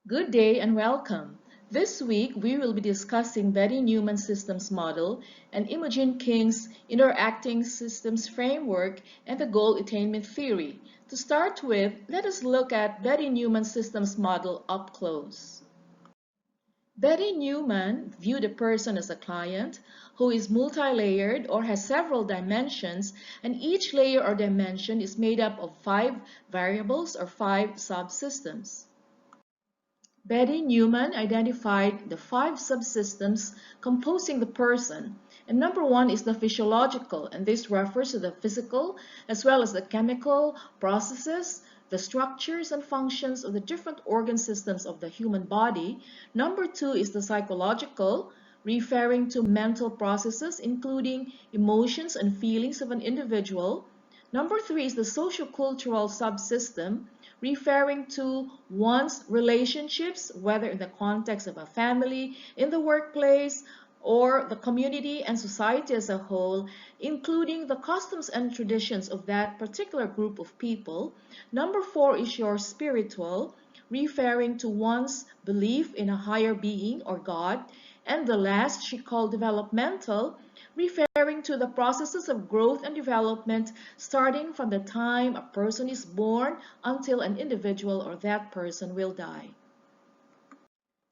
Good day and welcome. This week we will be discussing Betty Neuman's systems model and Imogen King's interacting systems framework and the goal attainment theory. To start with, let us look at Betty Neuman's systems model up close. Betty Neuman viewed a person as a client who is multi-layered or has several dimensions, and each layer or dimension is made up of 5 variables or 5 subsystems. Betty Neuman identified the 5 subsystems composing the person, and number 1 is the physiological, and this refers to the physical as well as the chemical processes, the structures and functions of the different organ systems of the human body. Number 2 is the psychological, referring to mental processes including emotions and feelings of an individual. Number 3 is the sociocultural subsystem, referring to one's relationships, whether in the context of a family, in the workplace, or the community and society as a whole, including the customs and traditions of that particular group of people. Number 4 is your spiritual, referring to one's belief in a higher being or God. And the last she called developmental, referring to the processes of growth and development starting from the time a person is born until an individual or that person will die.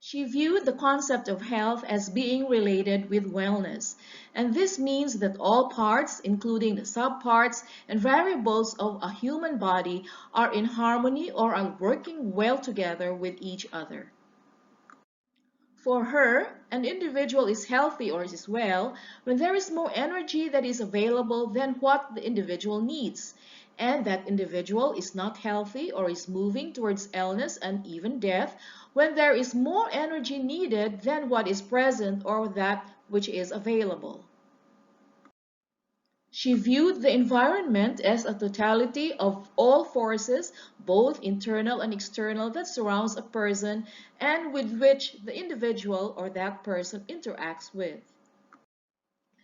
She viewed the concept of health as being related with wellness, and this means that all parts, including the subparts and variables of a human body, are in harmony or are working well together with each other. For her, an individual is healthy or is well when there is more energy that is available than what the individual needs, and that individual is not healthy or is moving towards illness and even death when there is more energy needed than what is present or that which is available. She viewed the environment as a totality of all forces, both internal and external, that surrounds a person and with which the individual or that person interacts with.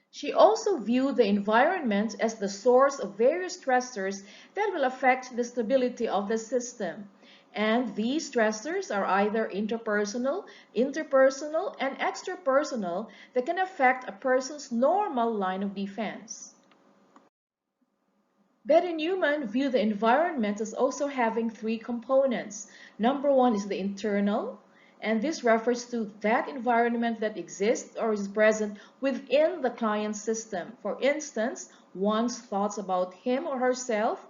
She also viewed the environment as the source of various stressors that will affect the stability of the system. And these stressors are either interpersonal, interpersonal, and extrapersonal that can affect a person's normal line of defense. Betty Neuman viewed the environment as also having 3 components. Number 1 is the internal, and this refers to that environment that exists or is present within the client's system. For instance, one's thoughts about him or herself.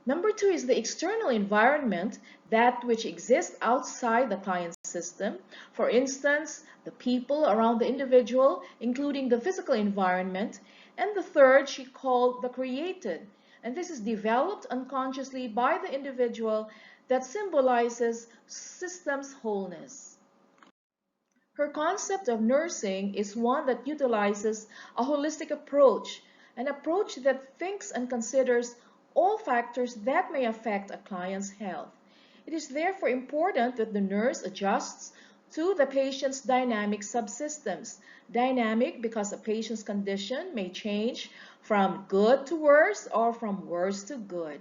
Number 2 is the external environment, that which exists outside the client's system. For instance, the people around the individual, including the physical environment. And the third she called the created, and this is developed unconsciously by the individual that symbolizes system's wholeness. Her concept of nursing is one that utilizes a holistic approach, an approach that thinks and considers all factors that may affect a client's health. It is therefore important that the nurse adjusts to the patient's dynamic subsystems. Dynamic because a patient's condition may change from good to worse or from worse to good.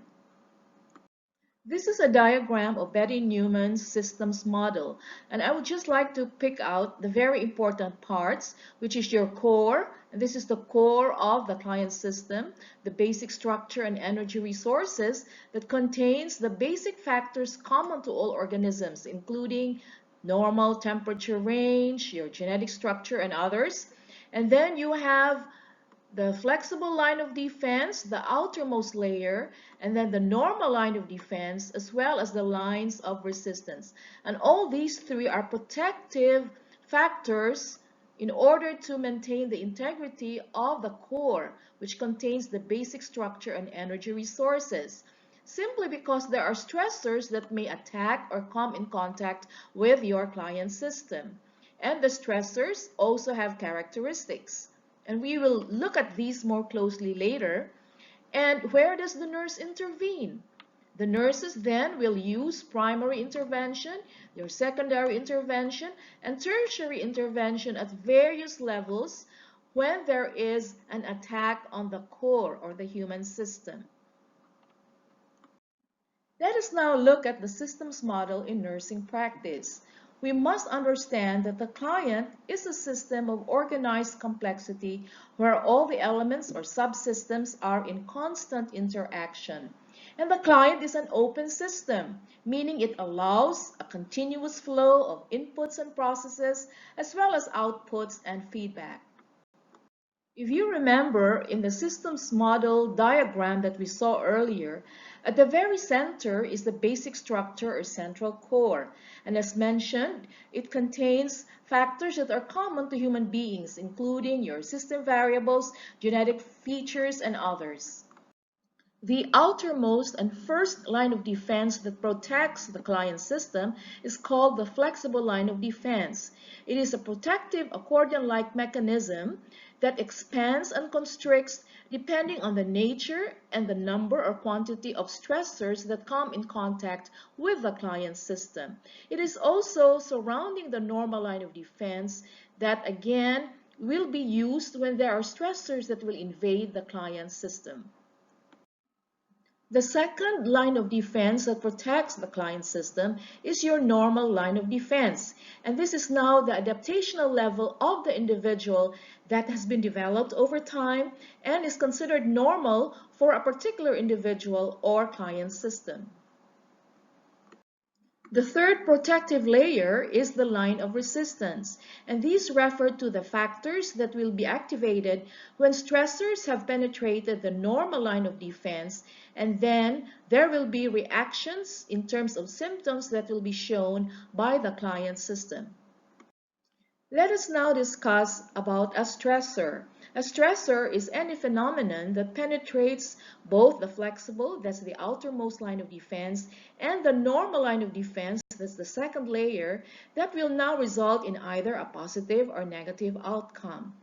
This is a diagram of Betty Neuman's systems model, and I would just like to pick out the very important parts, which is your core, and this is the core of the client system, the basic structure and energy resources that contains the basic factors common to all organisms, including normal temperature range, your genetic structure, and others. And then you have the flexible line of defense, the outermost layer, and then the normal line of defense, as well as the lines of resistance. And all these 3 are protective factors in order to maintain the integrity of the core, which contains the basic structure and energy resources, simply because there are stressors that may attack or come in contact with your client system. And the stressors also have characteristics. And we will look at these more closely later. And where does the nurse intervene? The nurses then will use primary intervention, your secondary intervention, and tertiary intervention at various levels when there is an attack on the core or the human system. Let us now look at the systems model in nursing practice. We must understand that the client is a system of organized complexity where all the elements or subsystems are in constant interaction. And the client is an open system, meaning it allows a continuous flow of inputs and processes as well as outputs and feedback. If you remember in the systems model diagram that we saw earlier, at the very center is the basic structure or central core. And as mentioned, it contains factors that are common to human beings, including your system variables, genetic features, and others. The outermost and first line of defense that protects the client system is called the flexible line of defense. It is a protective accordion-like mechanism that expands and constricts depending on the nature and the number or quantity of stressors that come in contact with the client system. It is also surrounding the normal line of defense that again will be used when there are stressors that will invade the client system. The second line of defense that protects the client system is your normal line of defense. And this is now the adaptational level of the individual that has been developed over time and is considered normal for a particular individual or client system. The third protective layer is the line of resistance, and these refer to the factors that will be activated when stressors have penetrated the normal line of defense, and then there will be reactions in terms of symptoms that will be shown by the client system. Let us now discuss about a stressor. A stressor is any phenomenon that penetrates both the flexible, that's the outermost line of defense, and the normal line of defense, that's the second layer, that will now result in either a positive or negative outcome.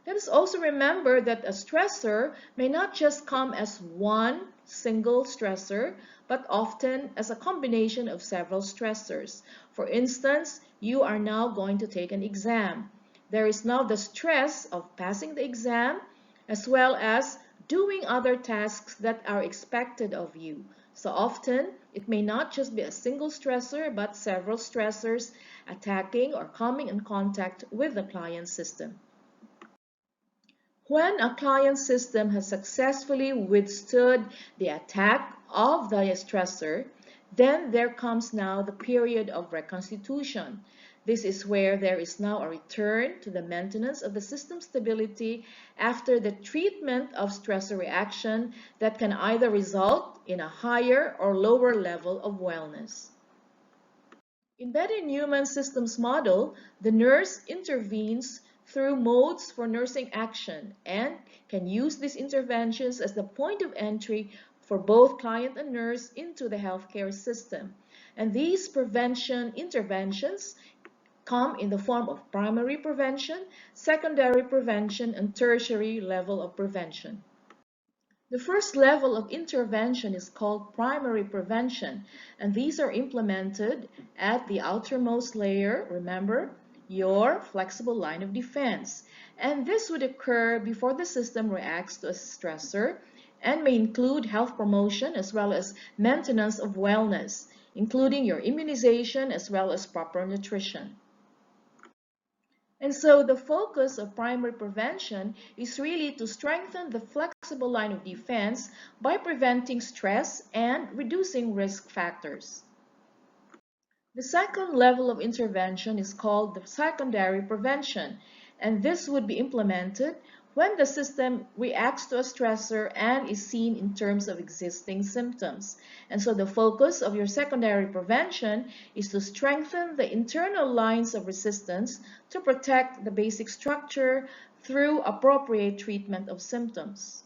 Let us also remember that a stressor may not just come as one single stressor, but often as a combination of several stressors. For instance, you are now going to take an exam. There is now the stress of passing the exam as well as doing other tasks that are expected of you. So often, it may not just be a single stressor, but several stressors attacking or coming in contact with the client system. When a client system has successfully withstood the attack of the stressor, then there comes now the period of reconstitution. This is where there is now a return to the maintenance of the system stability after the treatment of stressor reaction that can either result in a higher or lower level of wellness. Embedded in Neuman's systems model, the nurse intervenes through modes for nursing action and can use these interventions as the point of entry for both client and nurse into the healthcare system. And these prevention interventions come in the form of primary prevention, secondary prevention, and tertiary level of prevention. The first level of intervention is called primary prevention, and these are implemented at the outermost layer, remember, your flexible line of defense. And this would occur before the system reacts to a stressor and may include health promotion as well as maintenance of wellness, including your immunization as well as proper nutrition. And so the focus of primary prevention is really to strengthen the flexible line of defense by preventing stress and reducing risk factors. The second level of intervention is called the secondary prevention, and this would be implemented when the system reacts to a stressor and is seen in terms of existing symptoms. And so the focus of your secondary prevention is to strengthen the internal lines of resistance to protect the basic structure through appropriate treatment of symptoms.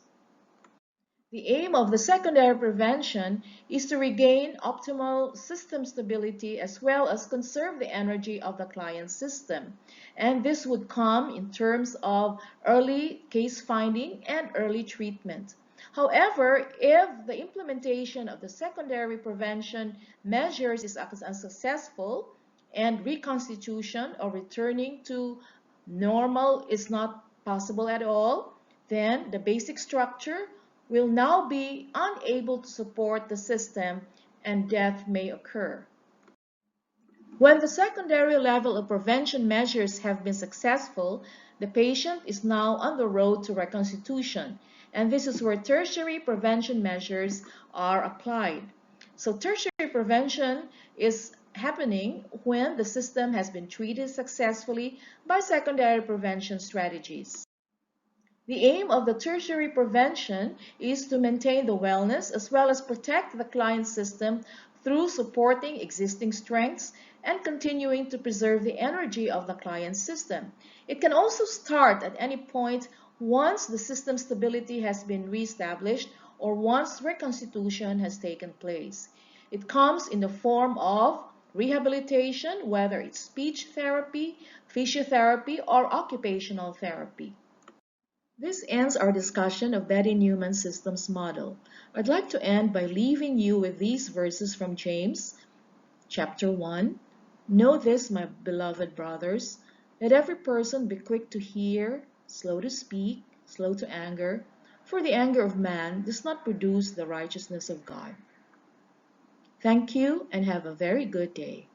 The aim of the secondary prevention is to regain optimal system stability as well as conserve the energy of the client system. And this would come in terms of early case finding and early treatment. However, if the implementation of the secondary prevention measures is unsuccessful and reconstitution or returning to normal is not possible at all, then the basic structure will now be unable to support the system and death may occur. When the secondary level of prevention measures have been successful, the patient is now on the road to reconstitution, and this is where tertiary prevention measures are applied. So tertiary prevention is happening when the system has been treated successfully by secondary prevention strategies. The aim of the tertiary prevention is to maintain the wellness as well as protect the client system through supporting existing strengths and continuing to preserve the energy of the client system. It can also start at any point once the system stability has been reestablished or once reconstitution has taken place. It comes in the form of rehabilitation, whether it's speech therapy, physiotherapy, or occupational therapy. This ends our discussion of Betty Neuman's systems model. I'd like to end by leaving you with these verses from James, chapter 1. Know this, my beloved brothers, let every person be quick to hear, slow to speak, slow to anger, for the anger of man does not produce the righteousness of God. Thank you and have a very good day.